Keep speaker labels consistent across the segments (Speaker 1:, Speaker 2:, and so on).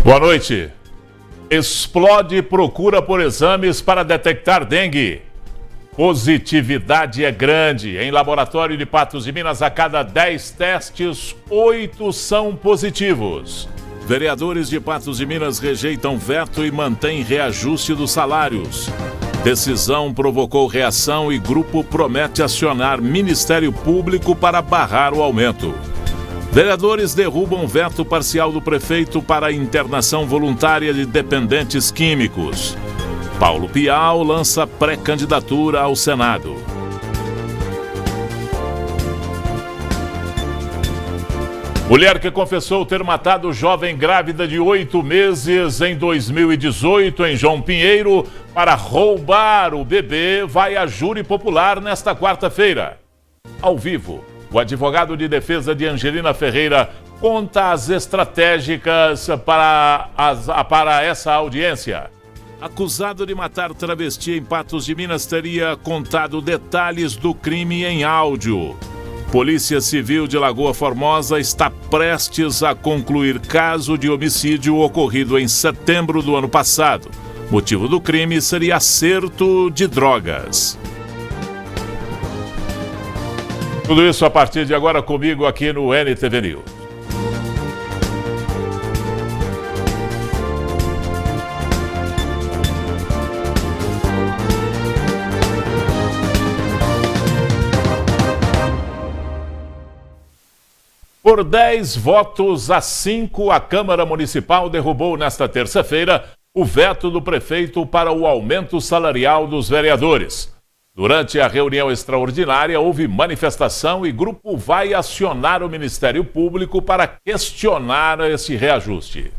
Speaker 1: Boa noite. Explode procura por exames para detectar dengue. Positividade é grande. Em laboratório de Patos de Minas, a cada 10 testes, 8 são positivos. Vereadores de Patos de Minas rejeitam veto e mantêm reajuste dos salários. Decisão provocou reação e grupo promete acionar Ministério Público para barrar o aumento. Vereadores derrubam veto parcial do prefeito para a internação voluntária de dependentes químicos. Paulo Pial lança pré-candidatura ao Senado. Mulher que confessou ter matado jovem grávida de 8 meses em 2018 em João Pinheiro para roubar o bebê vai a júri popular nesta quarta-feira. Ao vivo, o advogado de defesa de Angelina Ferreira conta as estratégicas para essa audiência. Acusado de matar travesti em Patos de Minas teria contado detalhes do crime em áudio. Polícia Civil de Lagoa Formosa está prestes a concluir caso de homicídio ocorrido em setembro do ano passado. Motivo do crime seria acerto de drogas. Tudo isso a partir de agora comigo aqui no NTV News. Por 10 votos a 5, a Câmara Municipal derrubou nesta terça-feira o veto do prefeito para o aumento salarial dos vereadores. Durante a reunião extraordinária, houve manifestação e grupo vai acionar o Ministério Público para questionar esse reajuste.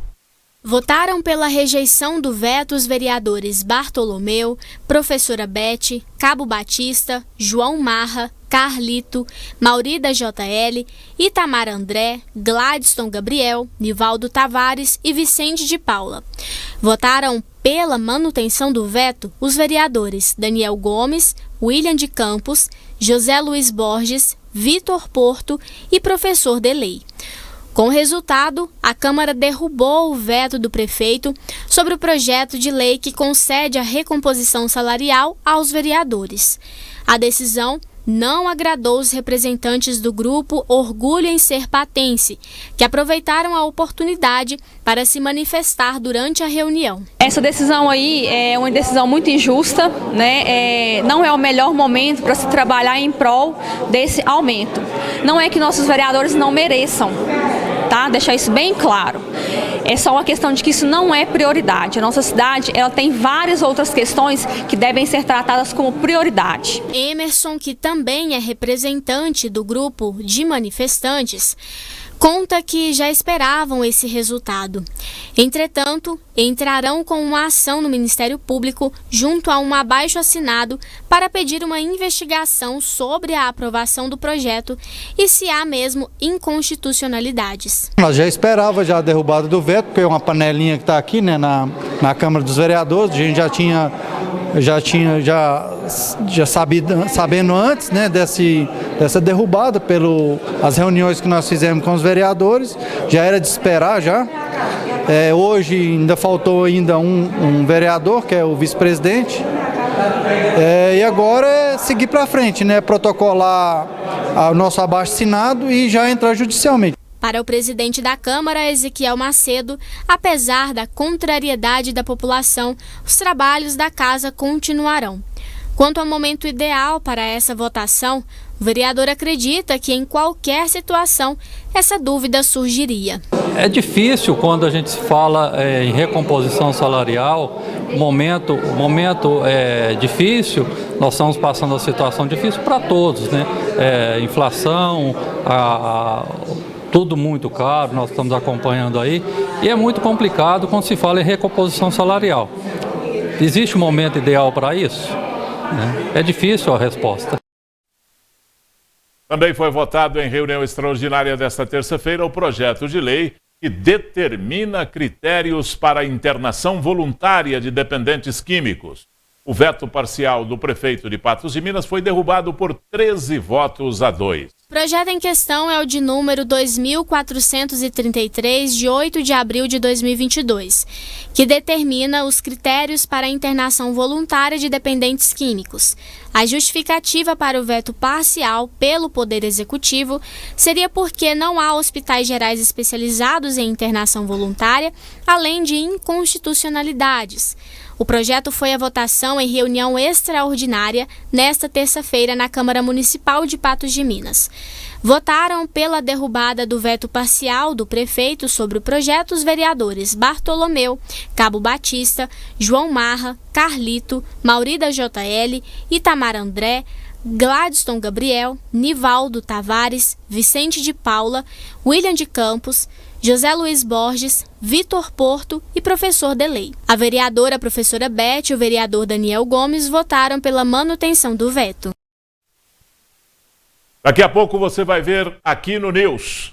Speaker 2: Votaram pela rejeição do veto os vereadores Bartolomeu, Professora Bete, Cabo Batista, João Marra, Carlito, Mauri da JL, Itamar André, Gladstone Gabriel, Nivaldo Tavares e Vicente de Paula. Votaram pela manutenção do veto os vereadores Daniel Gomes, William de Campos, José Luiz Borges, Vitor Porto e Professor Delei. Com o resultado, a Câmara derrubou o veto do prefeito sobre o projeto de lei que concede a recomposição salarial aos vereadores. A decisão não agradou os representantes do grupo Orgulho em Ser Patense, que aproveitaram a oportunidade para se manifestar durante a reunião.
Speaker 3: Essa decisão aí é uma decisão muito injusta, né? Não é o melhor momento para se trabalhar em prol desse aumento. Não é que nossos vereadores não mereçam, tá? Deixar isso bem claro. É só uma questão de que isso não é prioridade. A nossa cidade, ela tem várias outras questões que devem ser tratadas como prioridade.
Speaker 2: Emerson, que também é representante do grupo de manifestantes, conta que já esperavam esse resultado. Entretanto, entrarão com uma ação no Ministério Público junto a um abaixo-assinado para pedir uma investigação sobre a aprovação do projeto e se há mesmo inconstitucionalidades.
Speaker 4: Nós já esperava a derrubada do veto, porque é uma panelinha que está aqui, né, na Câmara dos Vereadores. A gente já sabendo antes, né, dessa derrubada pelas reuniões que nós fizemos com os vereadores, já era de esperar já. Hoje ainda faltou um vereador, que é o vice-presidente, e agora é seguir para frente, né, protocolar o nosso abaixo-assinado e já entrar judicialmente.
Speaker 2: Para o presidente da Câmara, Ezequiel Macedo, apesar da contrariedade da população, os trabalhos da casa continuarão. Quanto ao momento ideal para essa votação, o vereador acredita que em qualquer situação essa dúvida surgiria.
Speaker 5: É difícil quando a gente se fala em recomposição salarial, o momento é difícil, nós estamos passando uma situação difícil para todos, né? Inflação, tudo muito caro, nós estamos acompanhando aí, e é muito complicado quando se fala em recomposição salarial. Existe um momento ideal para isso? É difícil a resposta.
Speaker 1: Também foi votado em reunião extraordinária desta terça-feira o projeto de lei que determina critérios para a internação voluntária de dependentes químicos. O veto parcial do prefeito de Patos de Minas foi derrubado por 13 votos a 2.
Speaker 2: projeto em questão é o de número 2433, de 8 de abril de 2022, que determina os critérios para a internação voluntária de dependentes químicos. A justificativa para o veto parcial pelo Poder Executivo seria porque não há hospitais gerais especializados em internação voluntária, além de inconstitucionalidades. O projeto foi à votação em reunião extraordinária nesta terça-feira na Câmara Municipal de Patos de Minas. Votaram pela derrubada do veto parcial do prefeito sobre o projeto os vereadores Bartolomeu, Cabo Batista, João Marra, Carlito, Maurida JL, Itamar André, Gladstone Gabriel, Nivaldo Tavares, Vicente de Paula, William de Campos, José Luiz Borges, Vitor Porto e professor Delei. A vereadora professora Beth e o vereador Daniel Gomes votaram pela manutenção do veto.
Speaker 1: Daqui a pouco você vai ver aqui no News.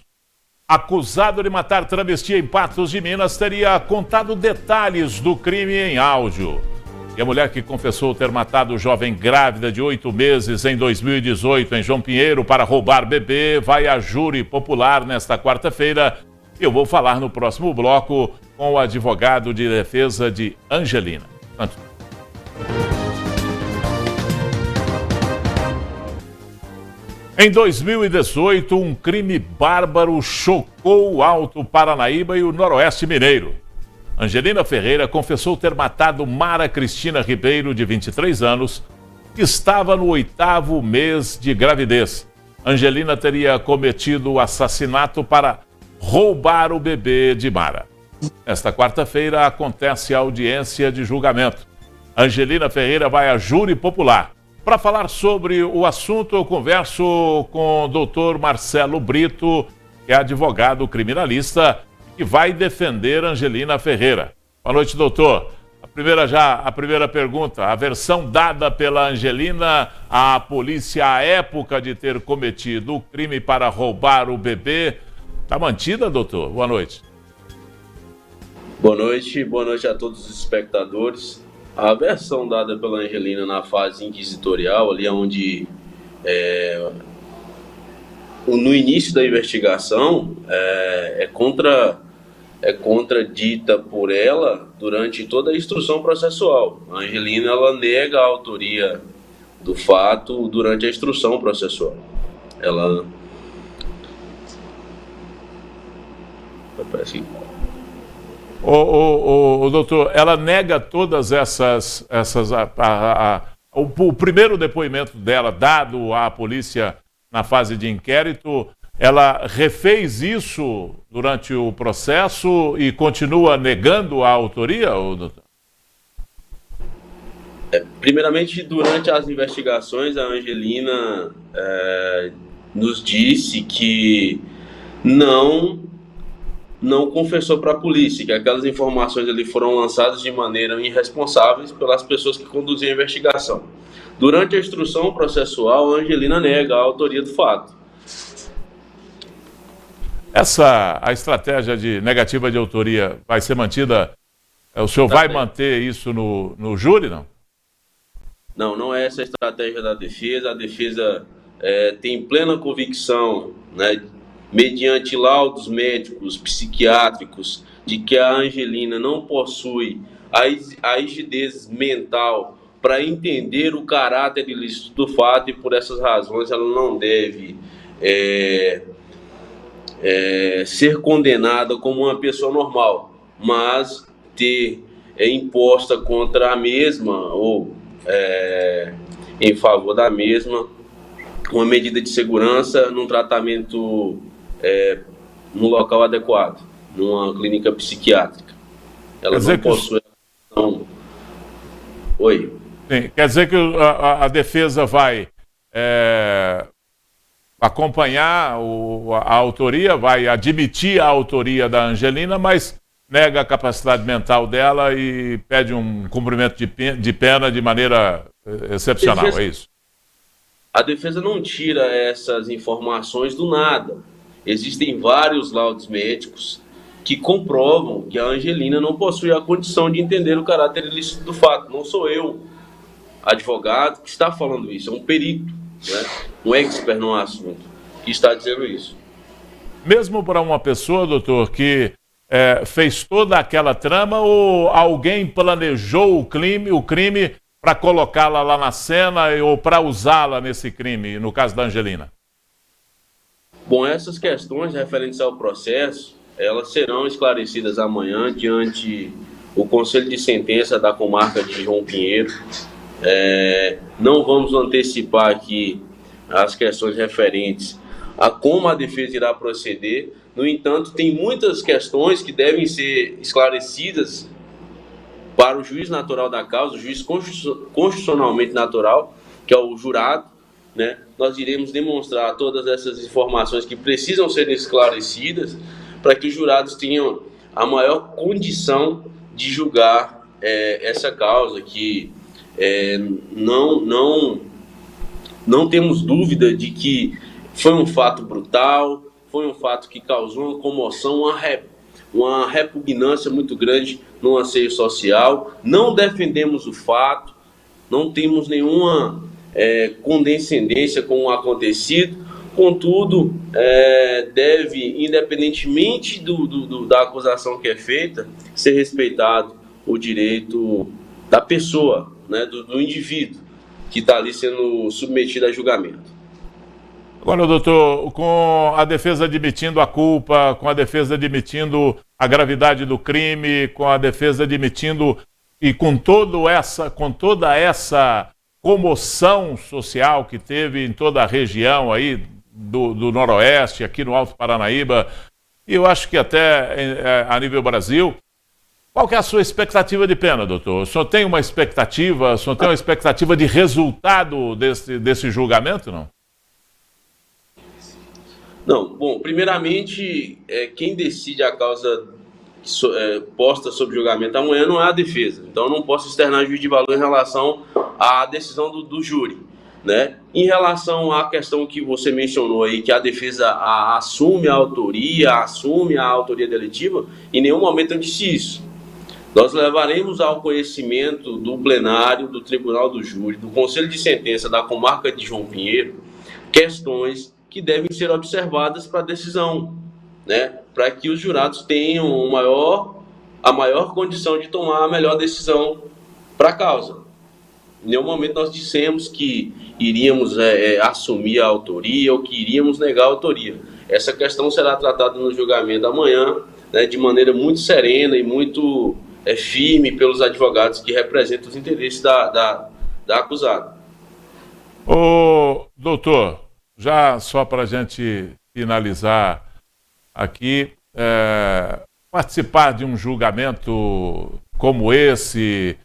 Speaker 1: Acusado de matar travesti em Patos de Minas teria contado detalhes do crime em áudio. E a mulher que confessou ter matado jovem grávida de 8 meses em 2018 em João Pinheiro para roubar bebê vai a júri popular nesta quarta-feira. Eu vou falar no próximo bloco com o advogado de defesa de Angelina. Em 2018, um crime bárbaro chocou o Alto Paranaíba e o Noroeste Mineiro. Angelina Ferreira confessou ter matado Mara Cristina Ribeiro, de 23 anos, que estava no 8º mês de gravidez. Angelina teria cometido o assassinato para roubar o bebê de Mara. Esta quarta-feira acontece a audiência de julgamento. Angelina Ferreira vai a júri popular. Para falar sobre o assunto, eu converso com o doutor Marcelo Brito, que é advogado criminalista, que vai defender Angelina Ferreira. Boa noite, doutor. A primeira pergunta, a versão dada pela Angelina à polícia à época de ter cometido o crime para roubar o bebê, está mantida, doutor? Boa noite.
Speaker 6: Boa noite a todos os espectadores. A versão dada pela Angelina na fase inquisitorial, ali onde no início da investigação, é contradita por ela durante toda a instrução processual. A Angelina, ela nega a autoria do fato durante a instrução processual. Ela... Parece que...
Speaker 1: doutor, ela nega todas o primeiro depoimento dela dado à polícia na fase de inquérito, ela refez isso durante o processo e continua negando a autoria, doutor?
Speaker 6: Primeiramente, durante as investigações, a Angelina nos disse que não confessou para a polícia, que aquelas informações ali foram lançadas de maneira irresponsável pelas pessoas que conduziam a investigação. Durante a instrução processual, a Angelina nega a autoria do fato.
Speaker 1: A estratégia de negativa de autoria vai ser mantida? O senhor vai manter isso no júri, não?
Speaker 6: Não é essa a estratégia da defesa. A defesa tem plena convicção, né, mediante laudos médicos, psiquiátricos, de que a Angelina não possui a rigidez mental para entender o caráter ilícito do fato, e por essas razões ela não deve ser condenada como uma pessoa normal, mas ter imposta contra a mesma ou em favor da mesma uma medida de segurança num tratamento no local adequado, numa clínica psiquiátrica. Ela não possui... Oi?
Speaker 1: Sim, quer dizer que a defesa vai acompanhar a autoria, vai admitir a autoria da Angelina, mas nega a capacidade mental dela e pede um cumprimento de pena de maneira excepcional, é isso?
Speaker 6: A defesa não tira essas informações do nada. Existem vários laudos médicos que comprovam que a Angelina não possui a condição de entender o caráter ilícito do fato. Não sou eu, advogado, que está falando isso, é um perito, né? Um expert no assunto. que está dizendo isso.
Speaker 1: Mesmo para uma pessoa, doutor, que fez toda aquela trama, ou alguém planejou o crime para colocá-la lá na cena ou para usá-la nesse crime, no caso da Angelina?
Speaker 6: Bom, essas questões referentes ao processo, elas serão esclarecidas amanhã diante o Conselho de Sentença da Comarca de João Pinheiro. Não vamos antecipar aqui as questões referentes a como a defesa irá proceder. No entanto, tem muitas questões que devem ser esclarecidas para o juiz natural da causa, o juiz constitucionalmente natural, que é o jurado, né? Nós iremos demonstrar todas essas informações que precisam ser esclarecidas para que os jurados tenham a maior condição de julgar essa causa, que não temos dúvida de que foi um fato brutal, foi um fato que causou uma comoção, uma repugnância muito grande no anseio social. Não defendemos o fato, não temos nenhuma condescendência com o acontecido, contudo, deve, independentemente da acusação que é feita, ser respeitado o direito da pessoa, né, do indivíduo que está ali sendo submetido a julgamento.
Speaker 1: Agora, doutor, com a defesa admitindo a culpa, com a defesa admitindo a gravidade do crime, com a defesa admitindo e com toda essa comoção social que teve em toda a região aí do Noroeste, aqui no Alto Paranaíba, e eu acho que até a nível Brasil, qual que é a sua expectativa de pena, doutor? O senhor tem uma expectativa, de resultado desse julgamento, não?
Speaker 6: Não, bom, primeiramente, quem decide a causa posta sob julgamento amanhã não é a defesa. Então, eu não posso externar juízo de valor em relação à decisão do júri, né? Em relação à questão que você mencionou aí, que a defesa assume a autoria delitiva, em nenhum momento eu disse isso. Nós levaremos ao conhecimento do plenário, do Tribunal do Júri, do Conselho de Sentença da Comarca de João Pinheiro, questões que devem ser observadas para a decisão, né? Para que os jurados tenham a maior condição de tomar a melhor decisão para a causa. Em nenhum momento nós dissemos que iríamos assumir a autoria ou que iríamos negar a autoria. Essa questão será tratada no julgamento amanhã, né, de maneira muito serena e muito firme pelos advogados que representam os interesses da acusada.
Speaker 1: Ô, doutor, já só para a gente finalizar aqui, participar de um julgamento como esse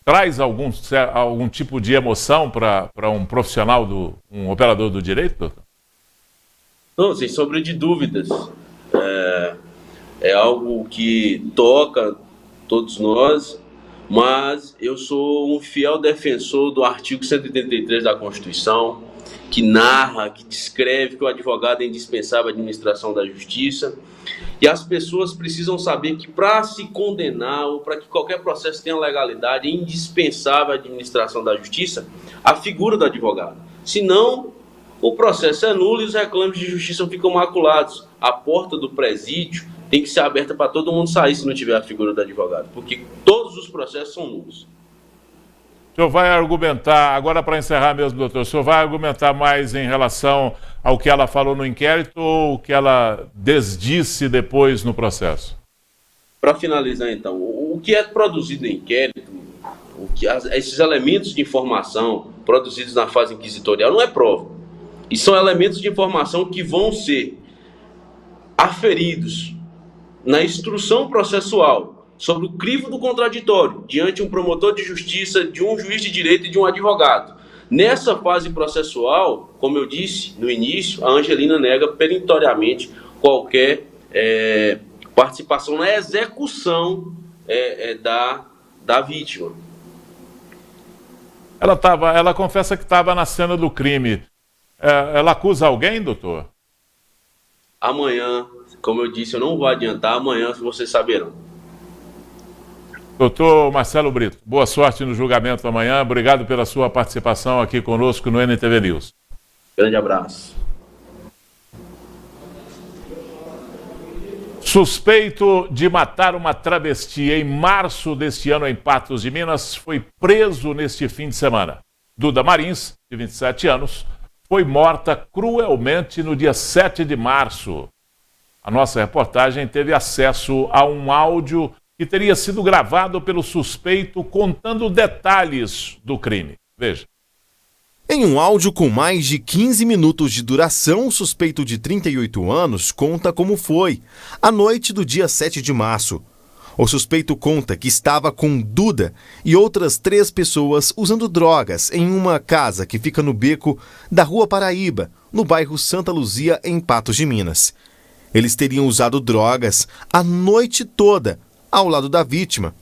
Speaker 1: traz algum tipo de emoção para um profissional, um operador do direito, doutor?
Speaker 6: Não, sem sombra de dúvidas. É algo que toca todos nós, mas eu sou um fiel defensor do artigo 183 da Constituição, que narra, que descreve que o advogado é indispensável à administração da justiça. E as pessoas precisam saber que para se condenar ou para que qualquer processo tenha legalidade, é indispensável à administração da justiça a figura do advogado. Senão, o processo é nulo e os reclames de justiça ficam maculados. A porta do presídio tem que ser aberta para todo mundo sair se não tiver a figura do advogado, porque todos os processos são nulos.
Speaker 1: O senhor vai argumentar, agora para encerrar mesmo, doutor, o senhor vai argumentar mais em relação ao que ela falou no inquérito ou o que ela desdisse depois no processo?
Speaker 6: Para finalizar, então, o que é produzido no inquérito, esses elementos de informação produzidos na fase inquisitorial não é prova. E são elementos de informação que vão ser aferidos na instrução processual sobre o crivo do contraditório diante de um promotor de justiça, de um juiz de direito e de um advogado. Nessa fase processual, como eu disse no início, a Angelina nega peremptoriamente qualquer participação na execução da vítima.
Speaker 1: Ela confessa que estava na cena do crime. Ela acusa alguém, doutor?
Speaker 6: Amanhã, como eu disse, eu não vou adiantar, amanhã vocês saberão.
Speaker 1: Doutor Marcelo Brito, boa sorte no julgamento amanhã. Obrigado pela sua participação aqui conosco no NTV News.
Speaker 6: Grande abraço.
Speaker 1: Suspeito de matar uma travesti em março deste ano em Patos de Minas foi preso neste fim de semana. Duda Marins, de 27 anos, foi morta cruelmente no dia 7 de março. A nossa reportagem teve acesso a um áudio que teria sido gravado pelo suspeito contando detalhes do crime. Veja.
Speaker 7: Em um áudio com mais de 15 minutos de duração, o suspeito de 38 anos conta como foi a noite do dia 7 de março. O suspeito conta que estava com Duda e outras 3 pessoas usando drogas em uma casa que fica no beco da Rua Paraíba, no bairro Santa Luzia, em Patos de Minas. Eles teriam usado drogas a noite toda ao lado da vítima.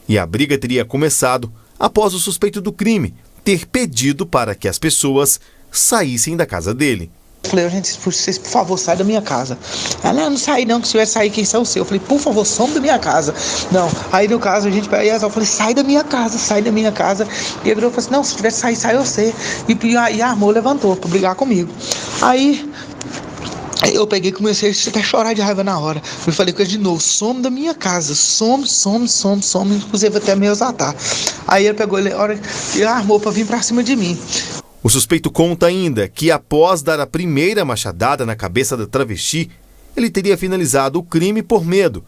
Speaker 7: E a briga teria começado após o suspeito do crime ter pedido para que as pessoas saíssem da casa dele.
Speaker 8: Eu falei, gente, vocês, por favor, sai da minha casa. Ela, não sai não, que se tiver sair, quem sai é o seu. Eu falei, por favor, some da minha casa. Não, aí no caso, eu falei, sai da minha casa, sai da minha casa. E ele falou assim, não, se tiver sair, sai você. E armou, levantou pra brigar comigo. Aí eu peguei e comecei até a chorar de raiva na hora. Eu falei com ele de novo, some da minha casa, some, inclusive até me exaltar. Aí ele pegou e armou pra vir pra cima de mim.
Speaker 7: O suspeito conta ainda que após dar a primeira machadada na cabeça da travesti, ele teria finalizado o crime por medo.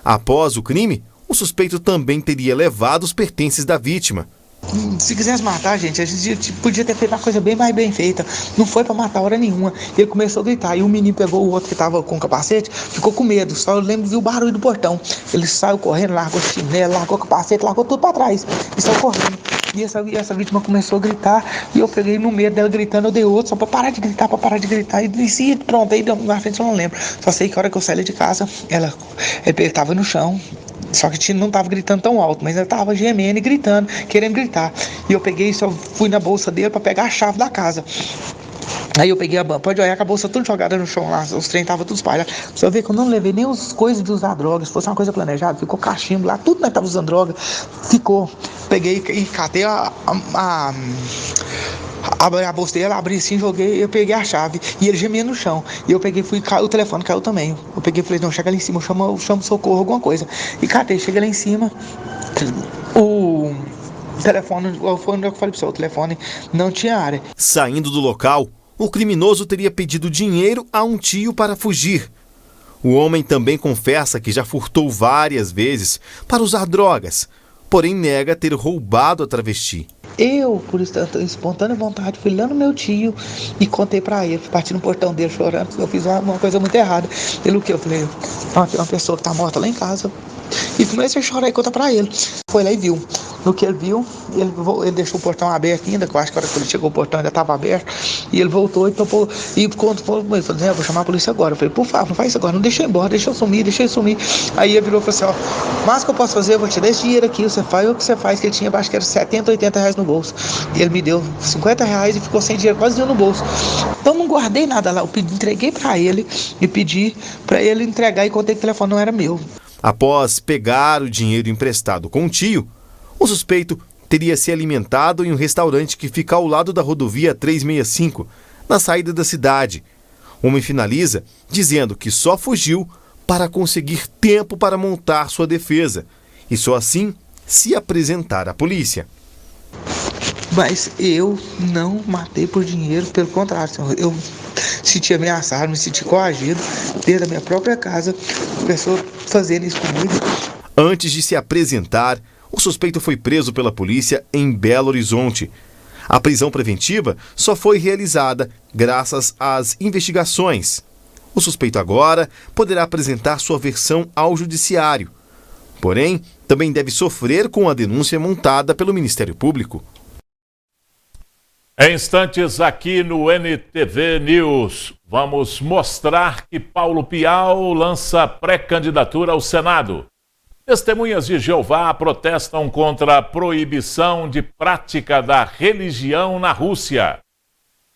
Speaker 7: Após o crime, o suspeito também teria levado os pertences da vítima.
Speaker 8: Se quisesse matar, gente, a gente podia ter feito uma coisa bem mais bem feita. Não foi pra matar hora nenhuma. Ele começou a gritar. E o menino pegou o outro que tava com o capacete, ficou com medo. Só eu lembro de ver o barulho do portão. Ele saiu correndo, largou o chinelo, largou o capacete, largou tudo pra trás. E saiu correndo. E essa vítima começou a gritar. E eu peguei no medo dela gritando, eu dei outro, só pra parar de gritar. E disse, pronto, aí na frente eu não lembro. Só sei que a hora que eu saí de casa, ele tava no chão. Só que não tava gritando tão alto, mas ele tava gemendo e gritando, querendo gritar. E eu peguei, só fui na bolsa dele pra pegar a chave da casa. Aí eu peguei pode olhar com a bolsa tudo jogada no chão lá, os trem estavam tudo espalhados. Você vê que eu não levei nem as coisas de usar droga, se fosse uma coisa planejada, ficou cachimbo lá, tudo nós tava usando droga, ficou. Peguei e catei a bolsa dele, abri assim, joguei, eu peguei a chave e ele gemia no chão. E eu peguei, o telefone caiu também. Eu peguei e falei, não, chega lá em cima, eu chamo socorro, alguma coisa. E catei, cheguei lá em cima, o telefone, foi onde eu falei pro seu, o telefone não tinha área.
Speaker 7: Saindo do local, o criminoso teria pedido dinheiro a um tio para fugir. O homem também confessa que já furtou várias vezes para usar drogas, porém nega ter roubado a travesti.
Speaker 8: Eu, por espontânea vontade, fui lá no meu tio e contei pra ele. Parti no portão dele chorando, eu fiz uma coisa muito errada. Ele o quê? Eu falei, tem uma pessoa que tá morta lá em casa. E comecei a chorar e contar pra ele. Foi lá e viu. No que ele viu, ele deixou o portão aberto ainda, que eu acho que a hora que ele chegou o portão ainda estava aberto. E ele voltou e topou. E quando ele falou, eu vou chamar a polícia agora. Eu falei, por favor, não faz isso agora, não deixa eu ir embora, deixa eu sumir. Aí ele virou e falou assim, mas o que eu posso fazer? Eu vou te dar esse dinheiro aqui, você faz o que você faz, que ele tinha, acho que era 70, 80 reais no bolso. E ele me deu 50 reais e ficou sem dinheiro, quase deu no bolso. Então não guardei nada lá, eu entreguei pra ele e pedi pra ele entregar e contei que o telefone não era meu.
Speaker 7: Após pegar o dinheiro emprestado com o tio, o suspeito teria se alimentado em um restaurante que fica ao lado da rodovia 365, na saída da cidade. O homem finaliza dizendo que só fugiu para conseguir tempo para montar sua defesa e só assim se apresentar à polícia.
Speaker 8: Mas eu não matei por dinheiro, pelo contrário, eu me senti ameaçado, me senti coagido dentro da minha própria casa, pessoa fazendo isso comigo.
Speaker 7: Antes de se apresentar, o suspeito foi preso pela polícia em Belo Horizonte. A prisão preventiva só foi realizada graças às investigações. O suspeito agora poderá apresentar sua versão ao judiciário. Porém, também deve sofrer com a denúncia montada pelo Ministério Público.
Speaker 1: Em instantes aqui no NTV News, vamos mostrar que Paulo Pial lança pré-candidatura ao Senado. Testemunhas de Jeová protestam contra a proibição de prática da religião na Rússia.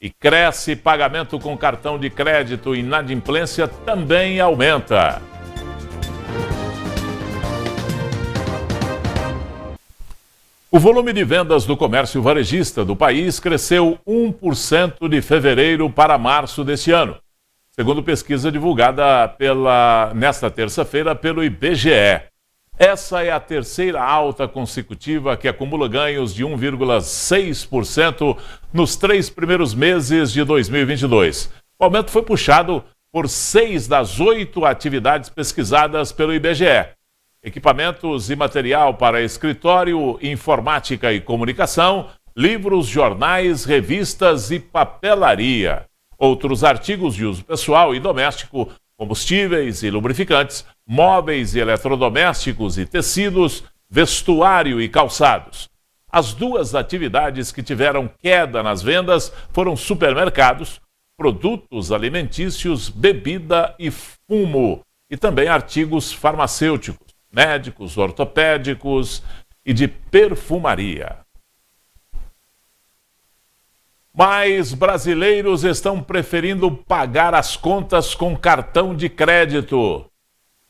Speaker 1: E cresce pagamento com cartão de crédito e inadimplência também aumenta. O volume de vendas do comércio varejista do país cresceu 1% de fevereiro para março deste ano, segundo pesquisa divulgada nesta terça-feira pelo IBGE. Essa é a terceira alta consecutiva que acumula ganhos de 1,6% nos 3 primeiros meses de 2022. O aumento foi puxado por 6 das 8 atividades pesquisadas pelo IBGE. Equipamentos e material para escritório, informática e comunicação, livros, jornais, revistas e papelaria. Outros artigos de uso pessoal e doméstico, combustíveis e lubrificantes, móveis e eletrodomésticos e tecidos, vestuário e calçados. As duas atividades que tiveram queda nas vendas foram supermercados, produtos alimentícios, bebida e fumo, e também artigos farmacêuticos, médicos, ortopédicos e de perfumaria. Mas brasileiros estão preferindo pagar as contas com cartão de crédito.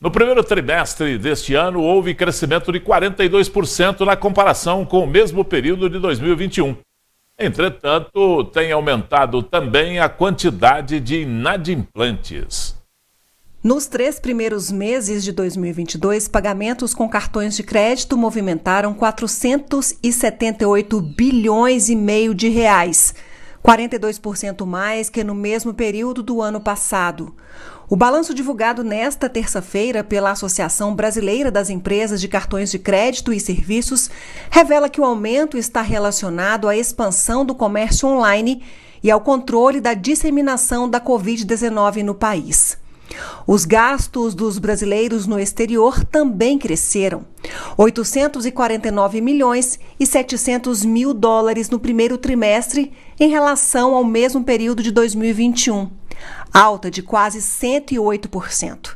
Speaker 1: No primeiro trimestre deste ano, houve crescimento de 42% na comparação com o mesmo período de 2021. Entretanto, tem aumentado também a quantidade de inadimplentes.
Speaker 9: Nos 3 primeiros meses de 2022, pagamentos com cartões de crédito movimentaram 478 bilhões e meio de reais, 42% mais que no mesmo período do ano passado. O balanço divulgado nesta terça-feira pela Associação Brasileira das Empresas de Cartões de Crédito e Serviços revela que o aumento está relacionado à expansão do comércio online e ao controle da disseminação da Covid-19 no país. Os gastos dos brasileiros no exterior também cresceram, 849 milhões e 700 mil dólares no primeiro trimestre em relação ao mesmo período de 2021, alta de quase 108%.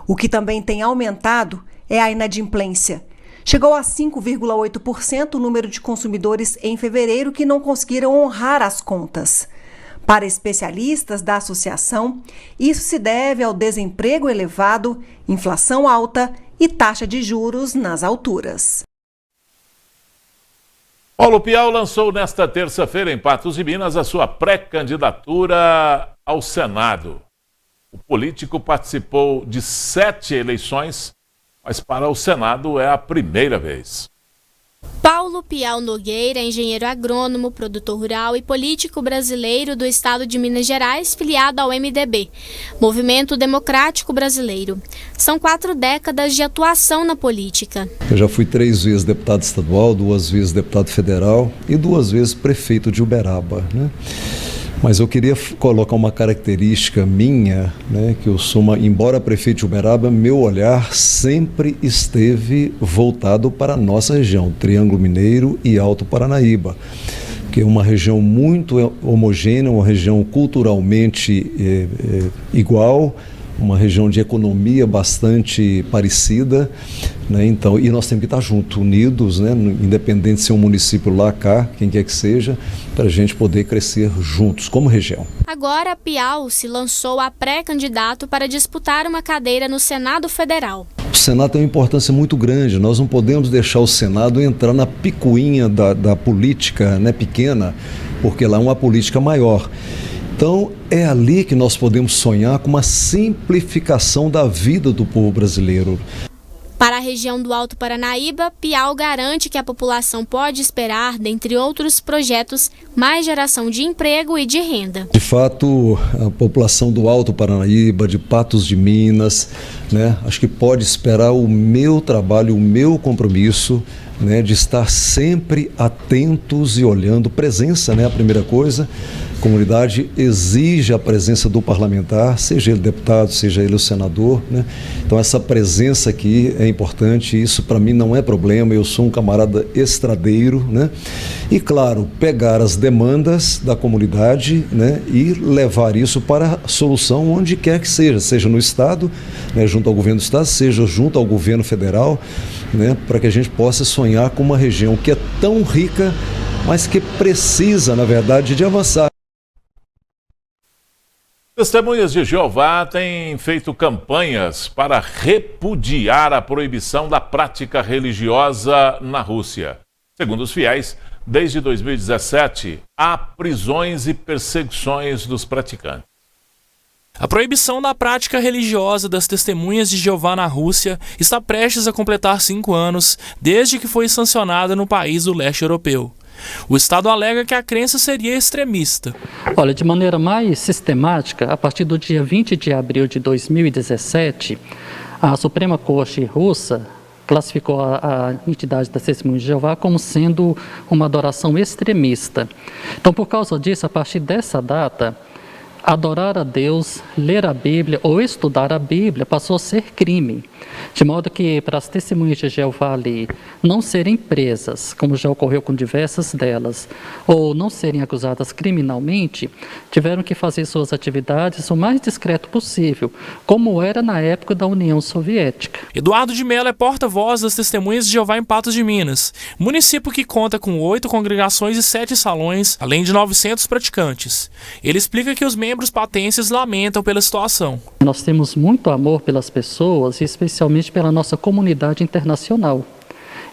Speaker 9: O que também tem aumentado é a inadimplência. Chegou a 5,8% o número de consumidores em fevereiro que não conseguiram honrar as contas. Para especialistas da associação, isso se deve ao desemprego elevado, inflação alta e taxa de juros nas alturas.
Speaker 1: Paulo Pial lançou nesta terça-feira em Patos de Minas a sua pré-candidatura ao Senado. O político participou de 7 eleições, mas para o Senado é a primeira vez.
Speaker 2: Paulo Pial Nogueira é engenheiro agrônomo, produtor rural e político brasileiro do estado de Minas Gerais, filiado ao MDB, Movimento Democrático Brasileiro. São 4 décadas de atuação na política.
Speaker 10: Eu já fui 3 vezes deputado estadual, 2 vezes deputado federal e 2 vezes prefeito de Uberaba, né? Mas eu queria colocar uma característica minha, né, que eu sou embora prefeito de Uberaba, meu olhar sempre esteve voltado para a nossa região, Triângulo Mineiro e Alto Paranaíba, que é uma região muito homogênea, uma região culturalmente igual, uma região de economia bastante parecida, né? Então, e nós temos que estar juntos, unidos, né? Independente se é um município lá, cá, quem quer que seja, para a gente poder crescer juntos como região.
Speaker 2: Agora, Pial se lançou a pré-candidato para disputar uma cadeira no Senado Federal.
Speaker 10: O Senado tem uma importância muito grande, nós não podemos deixar o Senado entrar na picuinha da política, né, pequena, porque lá é uma política maior. Então, é ali que nós podemos sonhar com uma simplificação da vida do povo brasileiro.
Speaker 2: Para a região do Alto Paranaíba, Pial garante que a população pode esperar, dentre outros projetos, mais geração de emprego e de renda.
Speaker 10: De fato, a população do Alto Paranaíba, de Patos de Minas, né, acho que pode esperar o meu trabalho, o meu compromisso, né, de estar sempre atentos e olhando. Presença, né, a primeira coisa. A comunidade exige a presença do parlamentar, seja ele deputado, seja ele o senador, né? Então essa presença aqui é importante, isso para mim não é problema, eu sou um camarada estradeiro, né? E claro, pegar as demandas da comunidade, né, e levar isso para a solução onde quer que seja no Estado, né, junto ao governo do Estado, seja junto ao governo federal, né, para que a gente possa sonhar com uma região que é tão rica, mas que precisa, na verdade, de avançar.
Speaker 1: Testemunhas de Jeová têm feito campanhas para repudiar a proibição da prática religiosa na Rússia. Segundo os fiéis, desde 2017, há prisões e perseguições dos praticantes.
Speaker 11: A proibição da prática religiosa das testemunhas de Jeová na Rússia está prestes a completar 5 anos, desde que foi sancionada no país do leste europeu. O Estado alega que a crença seria extremista.
Speaker 5: Olha, de maneira mais sistemática, a partir do dia 20 de abril de 2017, a Suprema Corte russa classificou a entidade das Testemunhas de Jeová como sendo uma adoração extremista. Então, por causa disso, a partir dessa data, adorar a Deus, ler a Bíblia ou estudar a Bíblia passou a ser crime. De modo que, para as testemunhas de Jeová ali não serem presas, como já ocorreu com diversas delas, ou não serem acusadas criminalmente, tiveram que fazer suas atividades o mais discreto possível, como era na época da União Soviética.
Speaker 11: Eduardo de Mello é porta-voz das Testemunhas de Jeová em Patos de Minas, município que conta com 8 congregações e 7 salões, além de 900 praticantes. Ele explica que os membros patenses lamentam pela situação.
Speaker 5: Nós temos muito amor pelas pessoas e especialmente pela nossa comunidade internacional.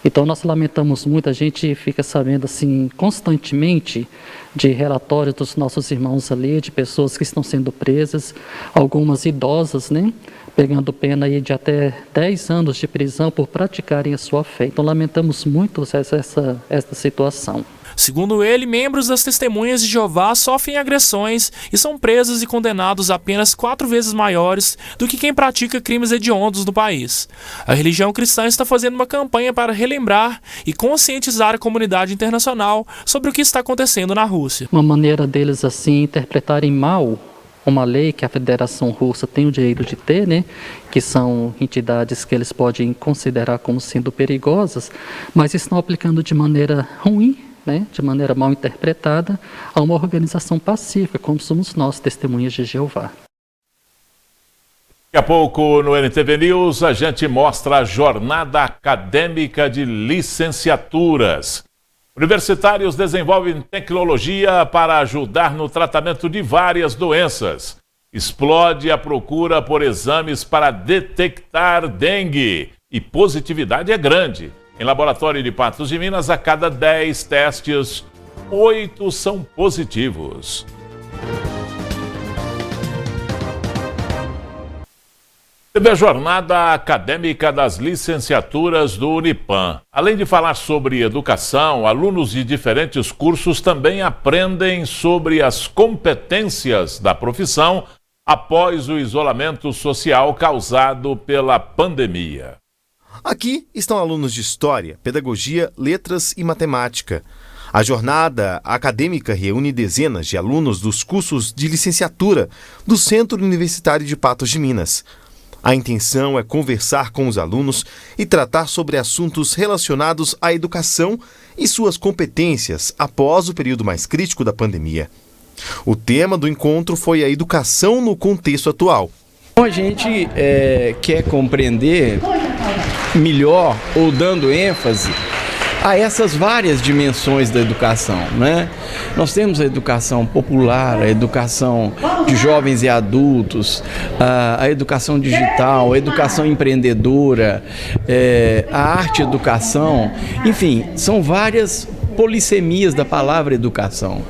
Speaker 5: Então nós lamentamos muito, a gente fica sabendo assim constantemente de relatórios dos nossos irmãos ali, de pessoas que estão sendo presas, algumas idosas, né? Pegando pena aí de até 10 anos de prisão por praticarem a sua fé. Então lamentamos muito essa situação.
Speaker 11: Segundo ele, membros das Testemunhas de Jeová sofrem agressões e são presos e condenados a apenas 4 vezes maiores do que quem pratica crimes hediondos no país. A religião cristã está fazendo uma campanha para relembrar e conscientizar a comunidade internacional sobre o que está acontecendo na Rússia.
Speaker 5: Uma maneira deles assim interpretarem mal uma lei que a Federação Russa tem o direito de ter, né, que são entidades que eles podem considerar como sendo perigosas, mas estão aplicando de maneira ruim, né, de maneira mal interpretada, a uma organização pacífica, como somos nós, Testemunhas de Jeová.
Speaker 1: Daqui a pouco no NTV News a gente mostra a jornada acadêmica de licenciaturas. Universitários desenvolvem tecnologia para ajudar no tratamento de várias doenças. Explode a procura por exames para detectar dengue e positividade é grande. Em laboratório de Patos de Minas, a cada 10 testes, 8 são positivos. Teve a jornada acadêmica das licenciaturas do Unipam. Além de falar sobre educação, alunos de diferentes cursos também aprendem sobre as competências da profissão após o isolamento social causado pela pandemia.
Speaker 7: Aqui estão alunos de História, Pedagogia, Letras e Matemática. A jornada acadêmica reúne dezenas de alunos dos cursos de licenciatura do Centro Universitário de Patos de Minas. A intenção é conversar com os alunos e tratar sobre assuntos relacionados à educação e suas competências após o período mais crítico da pandemia. O tema do encontro foi a educação no contexto atual.
Speaker 12: A gente quer compreender melhor ou dando ênfase a essas várias dimensões da educação, né? Nós temos a educação popular, a educação de jovens e adultos, a educação digital, a educação empreendedora, a arte-educação, enfim, são várias polissemias da palavra educação.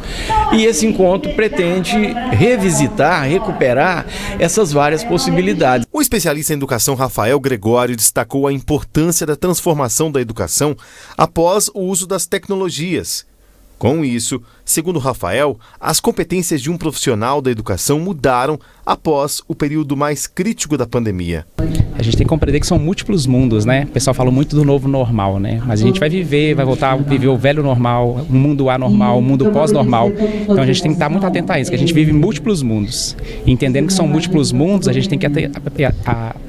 Speaker 12: E esse encontro pretende revisitar, recuperar essas várias possibilidades.
Speaker 7: O especialista em educação Rafael Gregório destacou a importância da transformação da educação após o uso das tecnologias. Com isso, segundo Rafael, as competências de um profissional da educação mudaram após o período mais crítico da pandemia.
Speaker 13: A gente tem que compreender que são múltiplos mundos, né? O pessoal fala muito do novo normal, né? Mas a gente vai voltar a viver o velho normal, o mundo anormal, o mundo pós-normal. Então a gente tem que estar muito atento a isso, que a gente vive múltiplos mundos. E entendendo que são múltiplos mundos, a gente tem que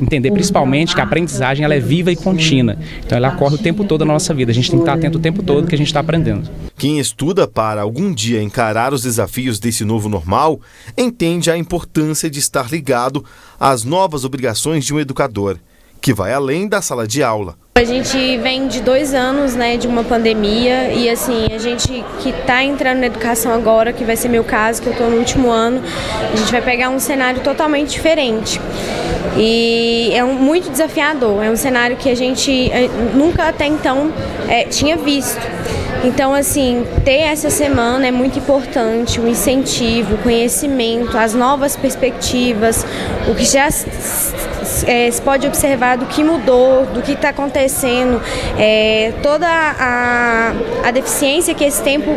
Speaker 13: entender principalmente que a aprendizagem ela é viva e contínua. Então ela ocorre o tempo todo na nossa vida. A gente tem que estar atento o tempo todo que a gente está aprendendo.
Speaker 7: Quem estuda para algum dia encarar os desafios desse novo normal, entende a importância de estar ligado às novas obrigações de um educador, que vai além da sala de aula.
Speaker 14: A gente vem de 2 anos, né, de uma pandemia e assim, a gente que está entrando na educação agora, que vai ser meu caso, que eu estou no último ano, a gente vai pegar um cenário totalmente diferente. E é muito desafiador, é um cenário que a gente nunca até então tinha visto. Então, assim, ter essa semana é muito importante, o incentivo, o conhecimento, as novas perspectivas, o que já se pode observar do que mudou, do que está acontecendo, toda a deficiência que esse tempo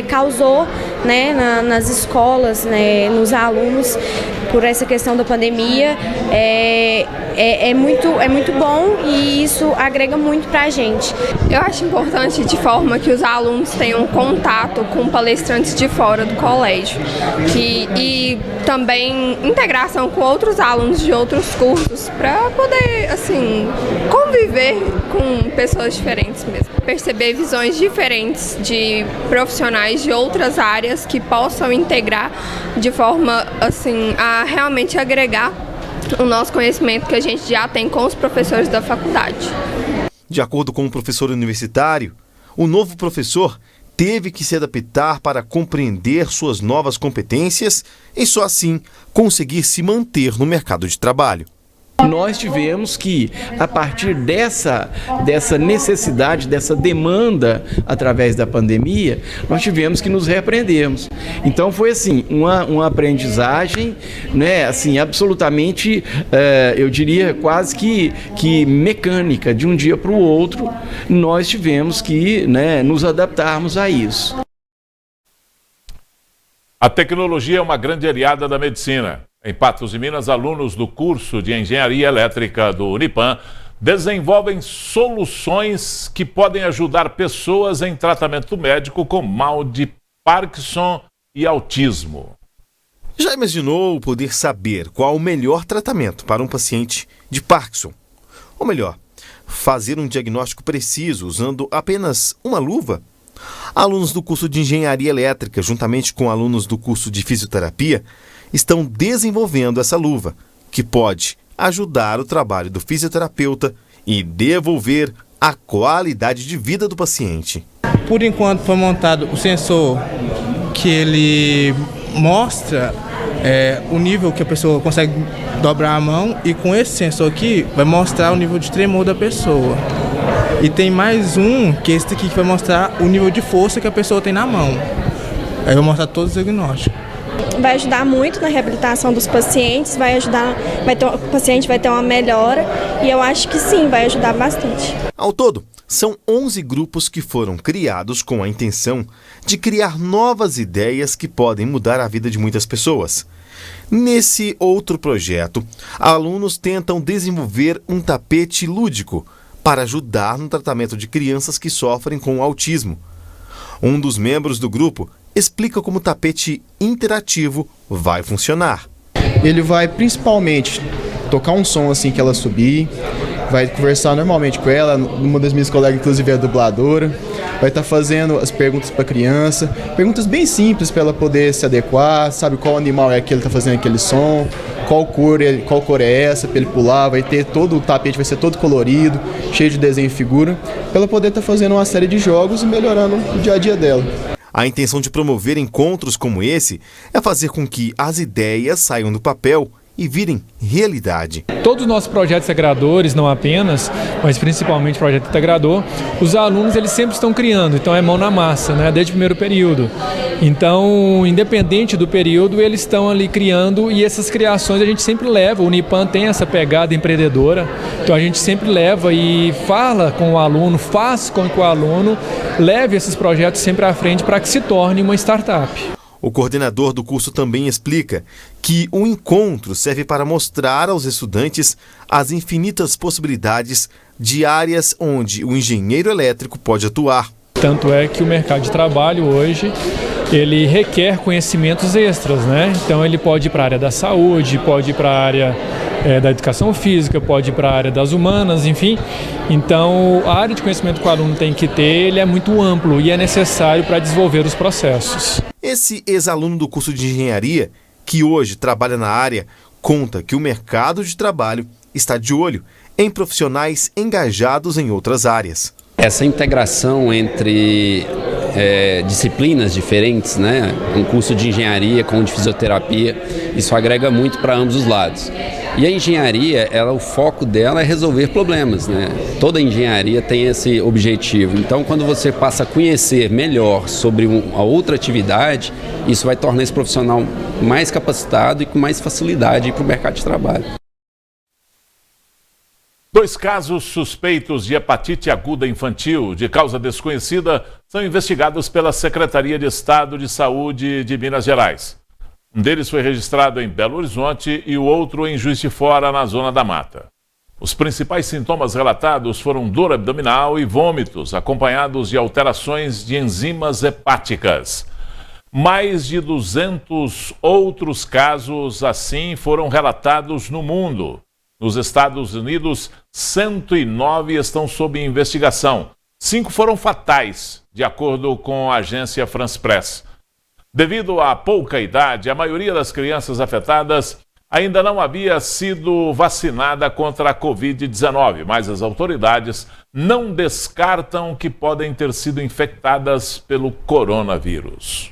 Speaker 14: causou, né, nas escolas, né, nos alunos, por essa questão da pandemia, é muito bom e isso agrega muito para a gente.
Speaker 15: Eu acho importante de forma que os alunos tenham contato com palestrantes de fora do colégio e também integração com outros alunos de outros cursos para poder, assim, conviver com pessoas diferentes mesmo. Perceber visões diferentes de profissionais de outras áreas que possam integrar de forma, assim, a realmente agregar o nosso conhecimento que a gente já tem com os professores da faculdade.
Speaker 7: De acordo com o professor universitário, o novo professor teve que se adaptar para compreender suas novas competências e só assim conseguir se manter no mercado de trabalho.
Speaker 12: Nós tivemos que, a partir dessa necessidade, dessa demanda através da pandemia, nós tivemos que nos reaprendermos. Então foi assim, uma aprendizagem, né, assim, absolutamente, eu diria quase que mecânica, de um dia para o outro, nós tivemos que, né, nos adaptarmos a isso.
Speaker 1: A tecnologia é uma grande aliada da medicina. Em Patos de Minas, alunos do curso de Engenharia Elétrica do Unipan desenvolvem soluções que podem ajudar pessoas em tratamento médico com mal de Parkinson e autismo.
Speaker 7: Já imaginou poder saber qual o melhor tratamento para um paciente de Parkinson? Ou melhor, fazer um diagnóstico preciso usando apenas uma luva? Alunos do curso de Engenharia Elétrica, juntamente com alunos do curso de Fisioterapia, estão desenvolvendo essa luva, que pode ajudar o trabalho do fisioterapeuta e devolver a qualidade de vida do paciente.
Speaker 16: Por enquanto foi montado o sensor que ele mostra o nível que a pessoa consegue dobrar a mão, e com esse sensor aqui vai mostrar o nível de tremor da pessoa. E tem mais um, que é esse aqui, que vai mostrar o nível de força que a pessoa tem na mão. Aí vai mostrar todos os diagnósticos.
Speaker 14: Vai ajudar muito na reabilitação dos pacientes, o paciente vai ter uma melhora e eu acho que sim, vai ajudar bastante.
Speaker 7: Ao todo, são 11 grupos que foram criados com a intenção de criar novas ideias que podem mudar a vida de muitas pessoas. Nesse outro projeto, alunos tentam desenvolver um tapete lúdico para ajudar no tratamento de crianças que sofrem com autismo. Um dos membros do grupo explica como o tapete interativo vai funcionar.
Speaker 17: Ele vai principalmente tocar um som assim que ela subir, vai conversar normalmente com ela, uma das minhas colegas inclusive é a dubladora, vai estar fazendo as perguntas para a criança, perguntas bem simples para ela poder se adequar, sabe qual animal é que ele está fazendo aquele som, qual cor é essa para ele pular, vai ter todo o tapete, vai ser todo colorido, cheio de desenho e figura, para ela poder estar fazendo uma série de jogos e melhorando o dia a dia dela.
Speaker 7: A intenção de promover encontros como esse é fazer com que as ideias saiam do papel e virem realidade.
Speaker 18: Todos os nossos projetos integradores, não apenas, mas principalmente o projeto integrador, os alunos eles sempre estão criando, então é mão na massa, né, desde o primeiro período. Então, independente do período, eles estão ali criando e essas criações a gente sempre leva, o Unipan tem essa pegada empreendedora, então a gente sempre leva e fala com o aluno, faz com que o aluno leve esses projetos sempre à frente para que se torne uma startup.
Speaker 7: O coordenador do curso também explica que o encontro serve para mostrar aos estudantes as infinitas possibilidades de áreas onde o engenheiro elétrico pode atuar.
Speaker 18: Tanto é que o mercado de trabalho hoje, ele requer conhecimentos extras, né? Então ele pode ir para a área da saúde, pode ir para a área da educação física, pode ir para a área das humanas, enfim. Então a área de conhecimento que o aluno tem que ter, ele é muito amplo e é necessário para desenvolver os processos.
Speaker 7: Esse ex-aluno do curso de engenharia, que hoje trabalha na área, conta que o mercado de trabalho está de olho em profissionais engajados em outras áreas.
Speaker 19: Essa integração entre disciplinas diferentes, né? Um curso de engenharia com um de fisioterapia, isso agrega muito para ambos os lados. E a engenharia, o foco dela é resolver problemas, né? Toda engenharia tem esse objetivo. Então, quando você passa a conhecer melhor sobre a outra atividade, isso vai tornar esse profissional mais capacitado e com mais facilidade para o mercado de trabalho.
Speaker 1: 2 casos suspeitos de hepatite aguda infantil de causa desconhecida são investigados pela Secretaria de Estado de Saúde de Minas Gerais. Um deles foi registrado em Belo Horizonte e o outro em Juiz de Fora, na Zona da Mata. Os principais sintomas relatados foram dor abdominal e vômitos, acompanhados de alterações de enzimas hepáticas. Mais de 200 outros casos assim foram relatados no mundo. Nos Estados Unidos, 109 estão sob investigação. 5 foram fatais, de acordo com a agência France Press. Devido à pouca idade, a maioria das crianças afetadas ainda não havia sido vacinada contra a Covid-19, mas as autoridades não descartam que podem ter sido infectadas pelo coronavírus.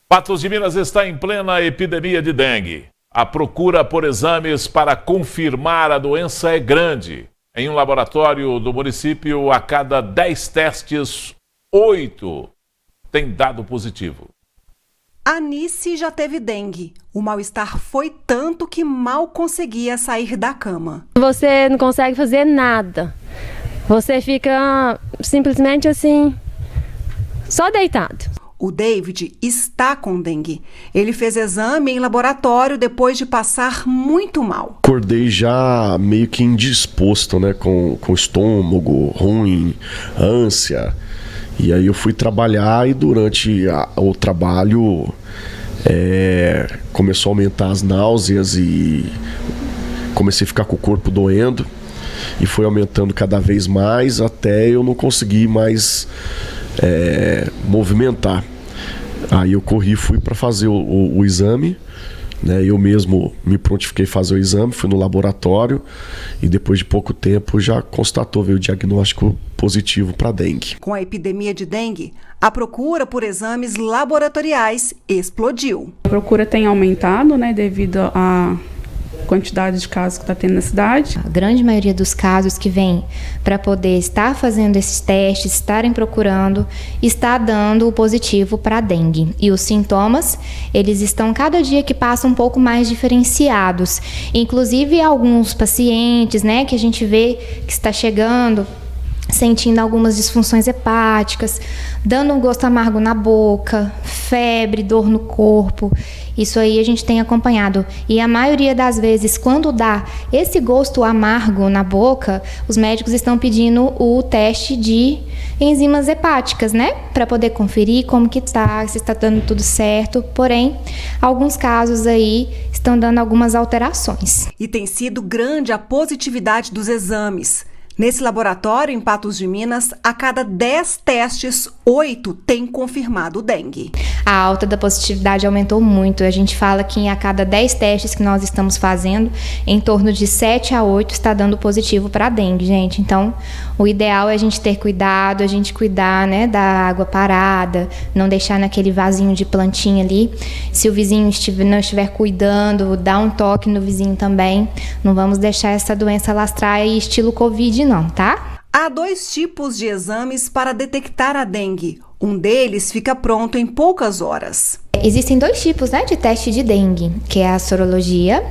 Speaker 1: Patos de Minas está em plena epidemia de dengue. A procura por exames para confirmar a doença é grande. Em um laboratório do município, a cada 10 testes, 8 têm dado positivo.
Speaker 9: A Nice já teve dengue. O mal-estar foi tanto que mal conseguia sair da cama.
Speaker 20: Você não consegue fazer nada. Você fica simplesmente assim, só deitado.
Speaker 9: O David está com dengue. Ele fez exame em laboratório depois de passar muito mal.
Speaker 21: Acordei já meio que indisposto, né? Com estômago ruim, ânsia. E aí eu fui trabalhar e durante o trabalho começou a aumentar as náuseas e comecei a ficar com o corpo doendo. E foi aumentando cada vez mais até eu não conseguir mais movimentar. Aí eu fui para fazer o exame, né? Eu mesmo me prontifiquei a fazer o exame, fui no laboratório e depois de pouco tempo já veio o diagnóstico positivo para dengue.
Speaker 9: Com a epidemia de dengue, a procura por exames laboratoriais explodiu.
Speaker 22: A procura tem aumentado, né, devido à quantidade de casos que está tendo na cidade.
Speaker 23: A grande maioria dos casos que vem para poder estar fazendo esses testes, estarem procurando, está dando o positivo para dengue. E os sintomas, eles estão cada dia que passa um pouco mais diferenciados. Inclusive alguns pacientes, né, que a gente vê que está chegando sentindo algumas disfunções hepáticas, dando um gosto amargo na boca, febre, dor no corpo. Isso aí a gente tem acompanhado. E a maioria das vezes, quando dá esse gosto amargo na boca, os médicos estão pedindo o teste de enzimas hepáticas, né? Para poder conferir como que tá, se está dando tudo certo. Porém, alguns casos aí estão dando algumas alterações.
Speaker 9: E tem sido grande a positividade dos exames. Nesse laboratório, em Patos de Minas, a cada 10 testes, 8 têm confirmado dengue.
Speaker 23: A alta da positividade aumentou muito. A gente fala que a cada 10 testes que nós estamos fazendo, em torno de 7 a 8 está dando positivo para dengue, gente. Então, o ideal é a gente ter cuidado, a gente cuidar, né, da água parada, não deixar naquele vasinho de plantinha ali. Se o vizinho não estiver cuidando, dá um toque no vizinho também. Não vamos deixar essa doença lastrar aí, estilo Covid, não, tá?
Speaker 9: Há 2 tipos de exames para detectar a dengue. Um deles fica pronto em poucas horas.
Speaker 23: Existem 2 tipos, né, de teste de dengue, que é a sorologia,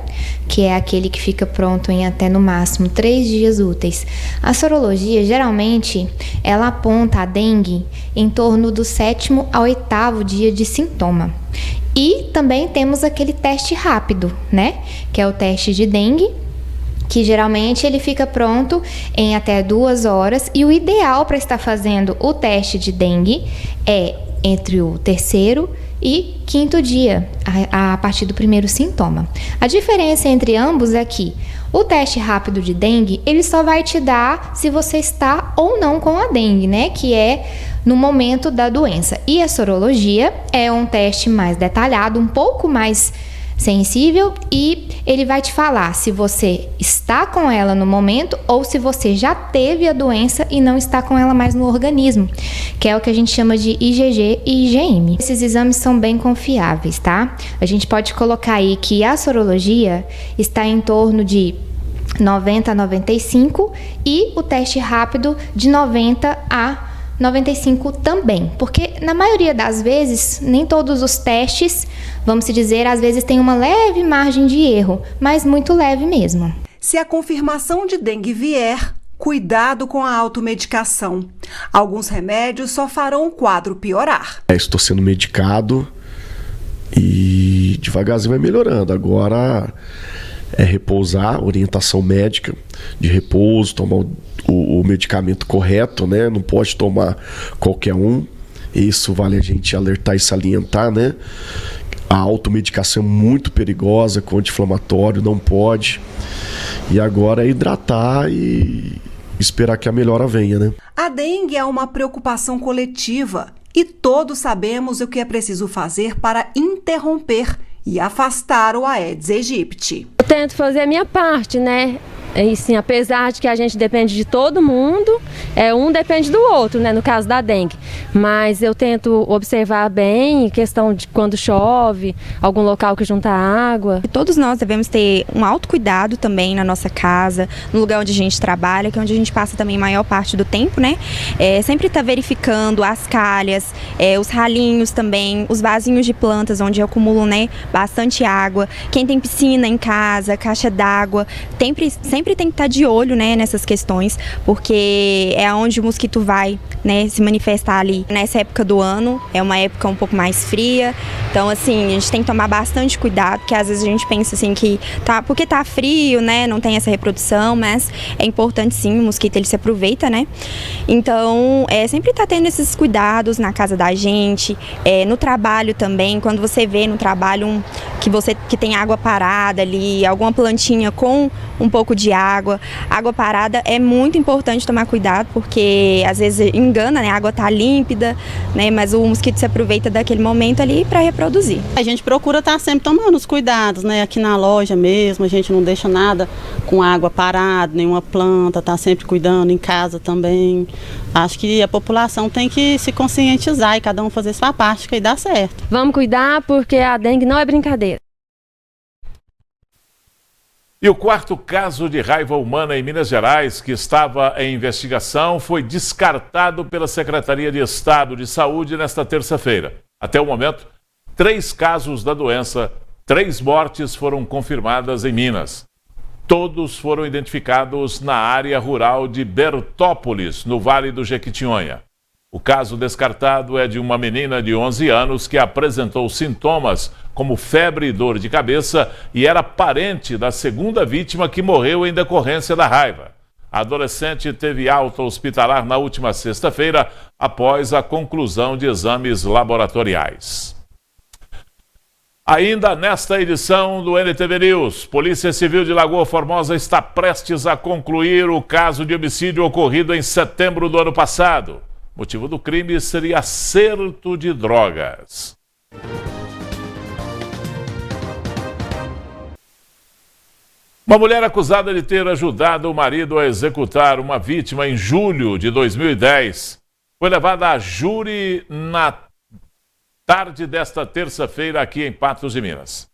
Speaker 23: que é aquele que fica pronto em até no máximo 3 dias úteis. A sorologia, geralmente, ela aponta a dengue em torno do 7º ao 8º dia de sintoma. E também temos aquele teste rápido, né, que é o teste de dengue, que geralmente ele fica pronto em até 2 horas, e o ideal para estar fazendo o teste de dengue é entre o 3º e 5º dia, a partir do 1º sintoma. A diferença entre ambos é que o teste rápido de dengue, ele só vai te dar se você está ou não com a dengue, né? Que é no momento da doença. E a sorologia é um teste mais detalhado, um pouco mais sensível e ele vai te falar se você está com ela no momento ou se você já teve a doença e não está com ela mais no organismo, que é o que a gente chama de IgG e IgM. Esses exames são bem confiáveis, tá? A gente pode colocar aí que a sorologia está em torno de 90 a 95 e o teste rápido de 90 a 95 também, porque na maioria das vezes, nem todos os testes, vamos dizer, às vezes tem uma leve margem de erro, mas muito leve mesmo.
Speaker 9: Se a confirmação de dengue vier, cuidado com a automedicação. Alguns remédios só farão o quadro piorar.
Speaker 21: Estou sendo medicado e devagarzinho vai melhorando. Agora é repousar, orientação médica de repouso, tomar o medicamento correto, né? Não pode tomar qualquer um. Isso vale a gente alertar e salientar, né? A automedicação é muito perigosa com anti-inflamatório, não pode. E agora é hidratar e esperar que a melhora venha, né?
Speaker 9: A dengue é uma preocupação coletiva e todos sabemos o que é preciso fazer para interromper e afastar o Aedes aegypti.
Speaker 20: Eu tento fazer a minha parte, né? E sim, apesar de que a gente depende de todo mundo, um depende do outro, né, no caso da dengue. Mas eu tento observar bem, questão de quando chove, algum local que junta água.
Speaker 3: Todos nós devemos ter um autocuidado também na nossa casa, no lugar onde a gente trabalha, que é onde a gente passa também a maior parte do tempo, né? Sempre tá verificando as calhas, os ralinhos também, os vasinhos de plantas onde acumulam, né, bastante água. Quem tem piscina em casa, caixa d'água, sempre tem que estar de olho, né, nessas questões, porque é onde o mosquito vai, né, se manifestar ali. Nessa época do ano, é uma época um pouco mais fria, então assim, a gente tem que tomar bastante cuidado, porque às vezes a gente pensa assim que porque tá frio, né, não tem essa reprodução, mas é importante sim, o mosquito ele se aproveita, né, então sempre tá tendo esses cuidados na casa da gente, no trabalho também, quando você vê no trabalho que tem água parada ali, alguma plantinha com um pouco de água parada, é muito importante tomar cuidado, porque às vezes engana, né? A água tá límpida, né? Mas o mosquito se aproveita daquele momento ali para reproduzir.
Speaker 4: A gente procura estar sempre tomando os cuidados, né? Aqui na loja mesmo, a gente não deixa nada com água parada, nenhuma planta, tá sempre cuidando em casa também. Acho que a população tem que se conscientizar e cada um fazer sua parte, que aí dá certo.
Speaker 20: Vamos cuidar, porque a dengue não é brincadeira.
Speaker 1: E o quarto caso de raiva humana em Minas Gerais, que estava em investigação, foi descartado pela Secretaria de Estado de Saúde nesta terça-feira. Até o momento, 3 casos da doença, 3 mortes foram confirmadas em Minas. Todos foram identificados na área rural de Bertópolis, no Vale do Jequitinhonha. O caso descartado é de uma menina de 11 anos que apresentou sintomas como febre e dor de cabeça e era parente da segunda vítima que morreu em decorrência da raiva. A adolescente teve alta hospitalar na última sexta-feira após a conclusão de exames laboratoriais. Ainda nesta edição do NTV News, Polícia Civil de Lagoa Formosa está prestes a concluir o caso de homicídio ocorrido em setembro do ano passado. O motivo do crime seria acerto de drogas. Uma mulher acusada de ter ajudado o marido a executar uma vítima em julho de 2010 foi levada a júri na tarde desta terça-feira aqui em Patos de Minas.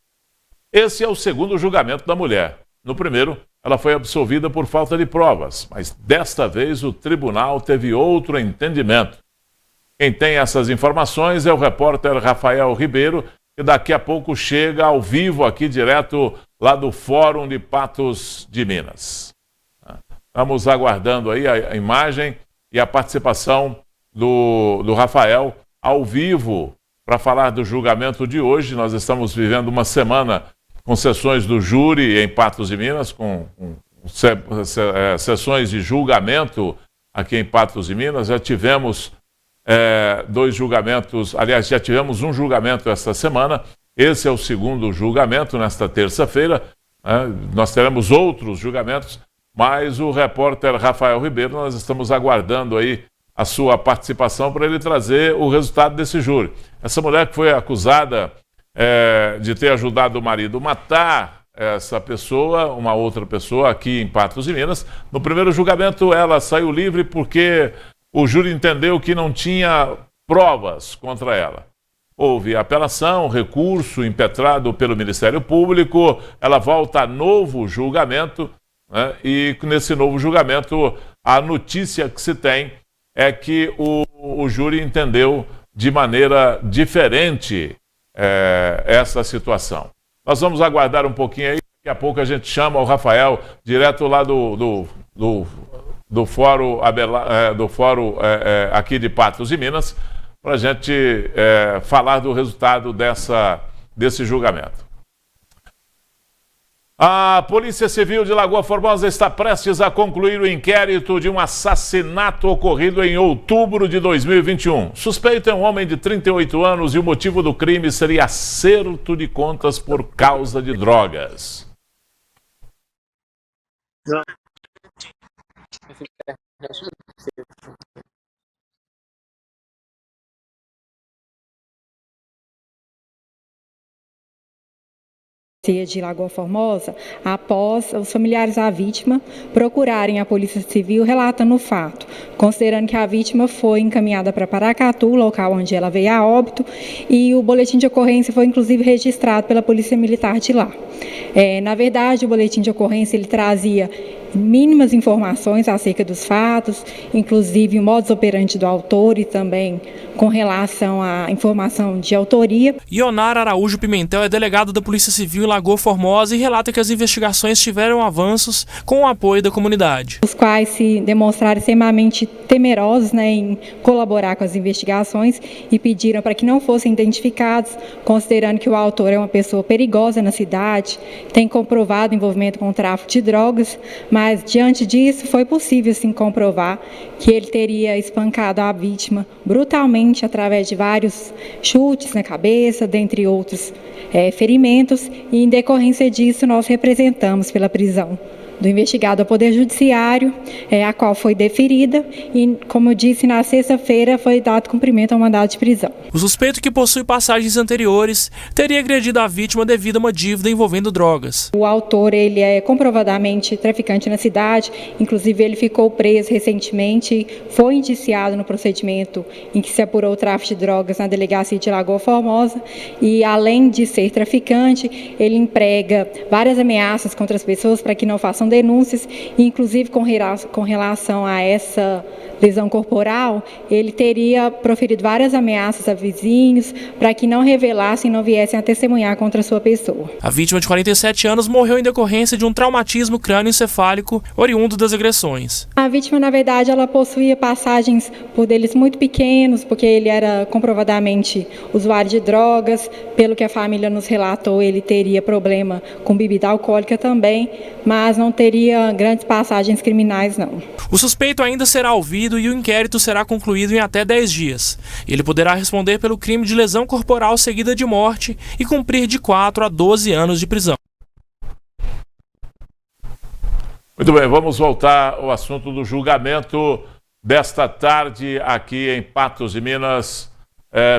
Speaker 1: Esse é o segundo julgamento da mulher. No primeiro, ela foi absolvida por falta de provas, mas desta vez o tribunal teve outro entendimento. Quem tem essas informações é o repórter Rafael Ribeiro, que daqui a pouco chega ao vivo aqui direto lá do Fórum de Patos de Minas. Estamos aguardando aí a imagem e a participação do Rafael ao vivo para falar do julgamento de hoje. Nós estamos vivendo uma semana com sessões do júri em Patos de Minas, com sessões de julgamento aqui em Patos de Minas. Já tivemos 2 julgamentos, aliás, já tivemos um julgamento esta semana. Esse é o segundo julgamento nesta terça-feira. Nós teremos outros julgamentos, mas o repórter Rafael Ribeiro, nós estamos aguardando aí a sua participação para ele trazer o resultado desse júri. Essa mulher que foi acusada de ter ajudado o marido a matar essa pessoa, uma outra pessoa aqui em Patos de Minas. No primeiro julgamento ela saiu livre porque o júri entendeu que não tinha provas contra ela. Houve apelação, recurso impetrado pelo Ministério Público, ela volta a novo julgamento, né? E nesse novo julgamento a notícia que se tem é que o júri entendeu de maneira diferente essa situação. Nós vamos aguardar um pouquinho aí, daqui a pouco a gente chama o Rafael, direto lá do fórum, aqui de Patos de Minas, para a gente falar do resultado desse julgamento. A Polícia Civil de Lagoa Formosa está prestes a concluir o inquérito de um assassinato ocorrido em outubro de 2021. Suspeito é um homem de 38 anos e o motivo do crime seria acerto de contas por causa de drogas.
Speaker 2: De Lagoa Formosa, após os familiares da vítima procurarem a Polícia Civil relatando o fato, considerando que a vítima foi encaminhada para Paracatu, local onde ela veio a óbito, e o boletim de ocorrência foi inclusive registrado pela Polícia Militar de lá. Na verdade, o boletim de ocorrência ele trazia mínimas informações acerca dos fatos, inclusive o modus operandi do autor e também com relação à informação de autoria.
Speaker 11: Ionara Araújo Pimentel é delegada da Polícia Civil em Lagoa Formosa e relata que as investigações tiveram avanços com o apoio da comunidade.
Speaker 2: Os quais se demonstraram extremamente temerosos em colaborar com as investigações e pediram para que não fossem identificados, considerando que o autor é uma pessoa perigosa na cidade, tem comprovado envolvimento com o tráfico de drogas, mas diante disso foi possível sim comprovar que ele teria espancado a vítima brutalmente através de vários chutes na cabeça, dentre outros ferimentos, e em decorrência disso nós representamos pela prisão do investigado ao Poder Judiciário, a qual foi deferida e, como eu disse, na sexta-feira foi dado cumprimento ao mandado de prisão.
Speaker 11: O suspeito, que possui passagens anteriores, teria agredido a vítima devido a uma dívida envolvendo drogas.
Speaker 2: O autor ele é comprovadamente traficante na cidade, inclusive ele ficou preso recentemente, foi indiciado no procedimento em que se apurou o tráfico de drogas na delegacia de Lagoa Formosa e, além de ser traficante, ele emprega várias ameaças contra as pessoas para que não façam denúncias, e inclusive com relação a essa lesão corporal, ele teria proferido várias ameaças a vizinhos para que não revelassem e não viessem a testemunhar contra a sua pessoa.
Speaker 11: A vítima de 47 anos morreu em decorrência de um traumatismo crânioencefálico oriundo das agressões.
Speaker 2: A vítima, na verdade, ela possuía passagens por deles muito pequenos, porque ele era comprovadamente usuário de drogas. Pelo que a família nos relatou, ele teria problema com bebida alcoólica também, mas não teria grandes passagens criminais, não.
Speaker 11: O suspeito ainda será ouvido e o inquérito será concluído em até 10 dias. Ele poderá responder pelo crime de lesão corporal seguida de morte e cumprir de 4 a 12 anos de prisão.
Speaker 1: Muito bem, vamos voltar ao assunto do julgamento desta tarde aqui em Patos de Minas,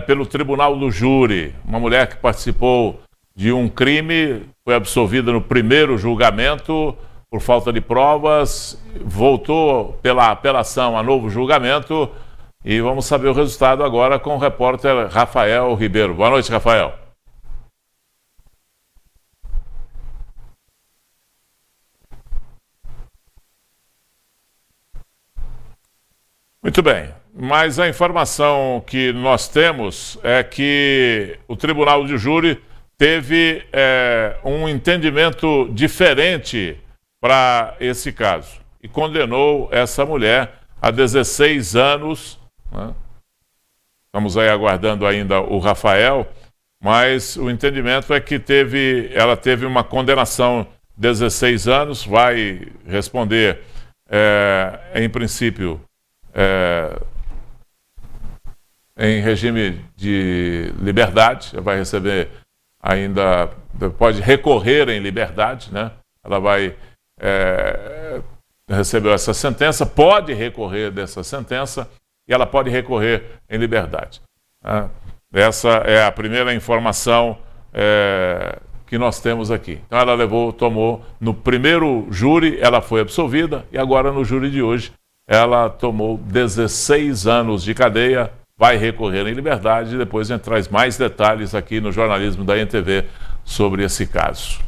Speaker 1: pelo Tribunal do Júri. Uma mulher que participou de um crime, foi absolvida no primeiro julgamento por falta de provas, voltou pela apelação a novo julgamento e vamos saber o resultado agora com o repórter Rafael Ribeiro. Boa noite, Rafael. Muito bem, mas a informação que nós temos é que o Tribunal de Júri teve um entendimento diferente para esse caso e condenou essa mulher a 16 anos. Né? Estamos aí aguardando ainda o Rafael, mas o entendimento é que ela teve uma condenação de 16 anos, vai responder, em princípio, em regime de liberdade, vai receber ainda, pode recorrer em liberdade, né? Ela vai recebeu essa sentença, pode recorrer dessa sentença e ela pode recorrer em liberdade. Essa é a primeira informação que nós temos aqui. Então ela tomou no primeiro júri, ela foi absolvida, e agora no júri de hoje ela tomou 16 anos de cadeia, vai recorrer em liberdade, e depois a gente traz mais detalhes aqui no jornalismo da NTV sobre esse caso.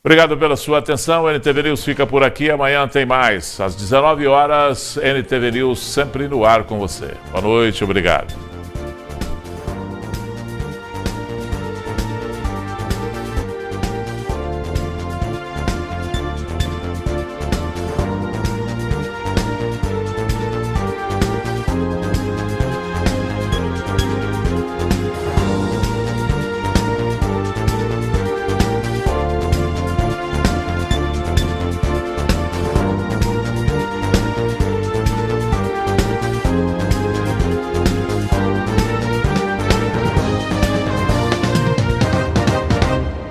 Speaker 1: Obrigado pela sua atenção, o NTV News fica por aqui, amanhã tem mais. Às 19 horas, NTV News sempre no ar com você. Boa noite, obrigado.